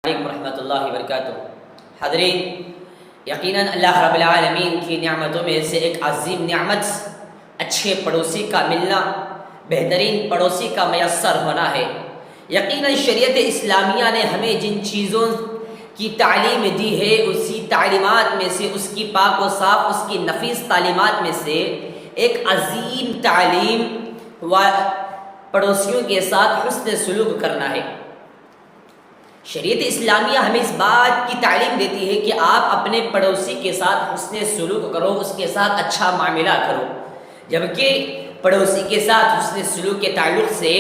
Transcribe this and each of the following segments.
علیکم ورحمۃ اللہ وبرکاتہ۔ حاضرین، یقیناً اللہ رب العالمین کی نعمتوں میں سے ایک عظیم نعمت اچھے پڑوسی کا ملنا، بہترین پڑوسی کا میسر ہونا ہے۔ یقیناً شریعت اسلامیہ نے ہمیں جن چیزوں کی تعلیم دی ہے، اسی تعلیمات میں سے، اس کی پاک و صاف، اس کی نفیس تعلیمات میں سے ایک عظیم تعلیم پڑوسیوں کے ساتھ حسن سلوک کرنا ہے۔ شریعت اسلامیہ ہمیں اس بات کی تعلیم دیتی ہے کہ آپ اپنے پڑوسی کے ساتھ حسن سلوک کرو، اس کے ساتھ اچھا معاملہ کرو، جبکہ پڑوسی کے ساتھ حسن سلوک کے تعلق سے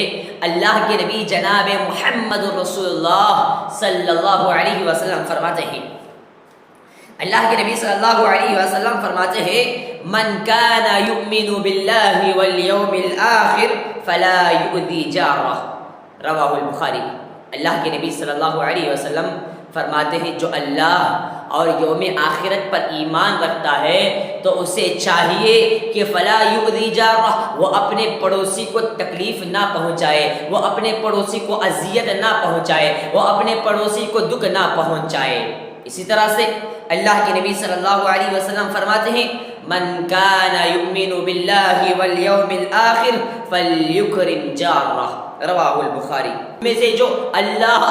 اللہ کے نبی جناب محمد رسول اللہ صلی اللہ علیہ وسلم فرماتے ہیں، اللہ کے نبی صلی اللہ علیہ وسلم فرماتے ہیں، من کان یؤمن باللہ والیوم الآخر فلا یؤذی جارہ، رواہ البخاری۔ اللہ کے نبی صلی اللہ علیہ وسلم فرماتے ہیں جو اللہ اور یوم آخرت پر ایمان رکھتا ہے تو اسے چاہیے کہ فلا یؤذی جارہ، وہ اپنے پڑوسی کو تکلیف نہ پہنچائے، وہ اپنے پڑوسی کو اذیت نہ پہنچائے، وہ اپنے پڑوسی کو دکھ نہ پہنچائے۔ اسی طرح سے اللہ کے نبی صلی اللہ علیہ وسلم فرماتے ہیں، من کان یؤمن باللہ والیوم الآخر فلیکرم جارہ، رواہ البخاری۔ میں سے جو اللہ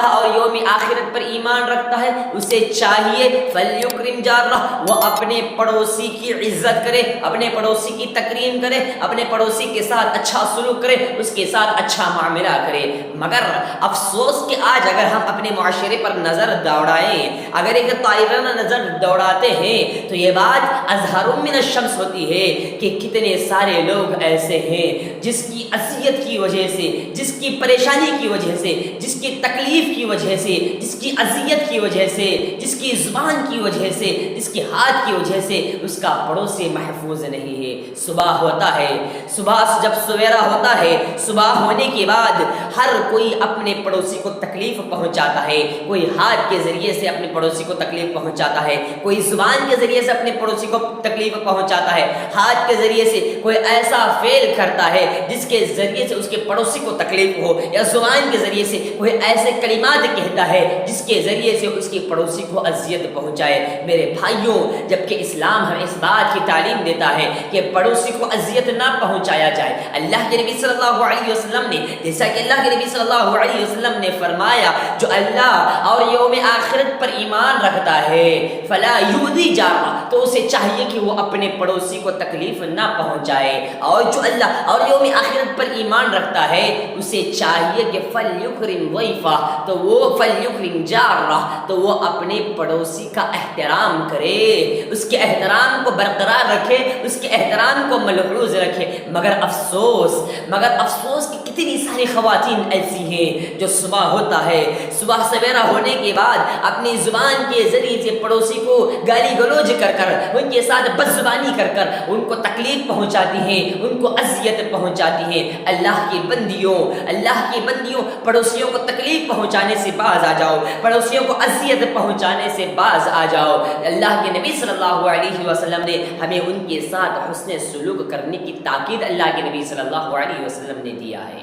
اور یوم آخرت پر ایمان رکھتا ہے اسے چاہیے فلیکرم جارہ، وہ اپنے پڑوسی کی عزت کرے، اپنے پڑوسی کی تکریم کرے، اپنے پڑوسی کے ساتھ اچھا سلوک کرے، اس کے ساتھ اچھا معاملہ کرے۔ مگر افسوس کہ آج اگر ہم اپنے معاشرے پر نظر دوڑائیں، اگر ایک طائرانہ نظر دوڑاتے ہیں تو یہ بات اظہر من الشمس ہوتی ہے کہ کتنے سارے لوگ ایسے ہیں جس کی اذیت کی وجہ سے، جس کی پریشانی کی وجہ سے، جس کی تکلیف کی وجہ سے، جس کی اذیت کی وجہ سے، جس کی زبان کی وجہ سے، جس کی ہاتھ کی وجہ سے اس کا پڑوسی محفوظ نہیں ہے۔ صبح ہوتا ہے، صبح جب سویرا ہوتا ہے، صبح ہونے کے بعد ہر کوئی اپنے پڑوسی کو تکلیف پہنچاتا ہے، کوئی ہاتھ کے ذریعے سے اپنے پڑوسی کو تکلیف پہنچاتا ہے، کوئی زبان کے ذریعے سے اپنے پڑوسی کو تکلیف پہنچاتا ہے، ہاتھ کے ذریعے سے کوئی ایسا فعل کرتا ہے جس کے ذریعے سے اس کے پڑوسی کو تکلیف ہو، یا زبان کے ذریعے سے کوئی ایسے کلمات کہتا ہے جس کے ذریعے سے اس کے پڑوسی کو اذیت پہنچائے۔ میرے بھائیوں، جبکہ اسلام ہمیں اس بات کی تعلیم دیتا ہے کہ پڑوسی کو اذیت نہ پہنچایا جائے، اللہ کے نبی صلی اللہ علیہ وسلم نے، جیسا کہ اللہ کے نبی صلی اللہ علیہ وسلم نے فرمایا، جو اللہ اور یوم آخرت پر ایمان رکھتا ہے فلا یؤذی جارہ، تو اسے چاہیے کہ وہ اپنے پڑوسی کو تکلیف نہ پہنچائے، اور جو اللہ اور یوم آخرت پر ایمان رکھتا ہے اسے چاہیے کہ فلیکرم ضیفہ، تو وہ فلیکرم جارہ، تو وہ اپنے پڑوسی کا احترام کرے، اس کے احترام کو برقرار رکھے، اس کے احترام کو ملحوظ رکھے۔ مگر افسوس کہ کتنی ساری خواتین ایسی ہیں جو صبح ہوتا ہے، صبح سویرا ہونے کے بعد اپنی زبان کے ذریعے سے پڑوسی کو گالی گلوج کر کر، ان کے ساتھ بدزبانی کر کر ان کو تکلیف پہنچاتی ہیں، ان کو اذیت پہنچاتی ہیں۔ اللہ کی بندیوں، پڑوسیوں کو تکلیف پہنچانے سے باز آ جاؤ، پڑوسیوں کو اذیت پہنچانے سے باز آ جاؤ۔ اللہ کے نبی صلی اللہ علیہ وسلم نے ہمیں ان کے ساتھ حسن سلوک کرنے کی تاکید اللہ کے نبی صلی اللہ علیہ وسلم نے دیا ہے۔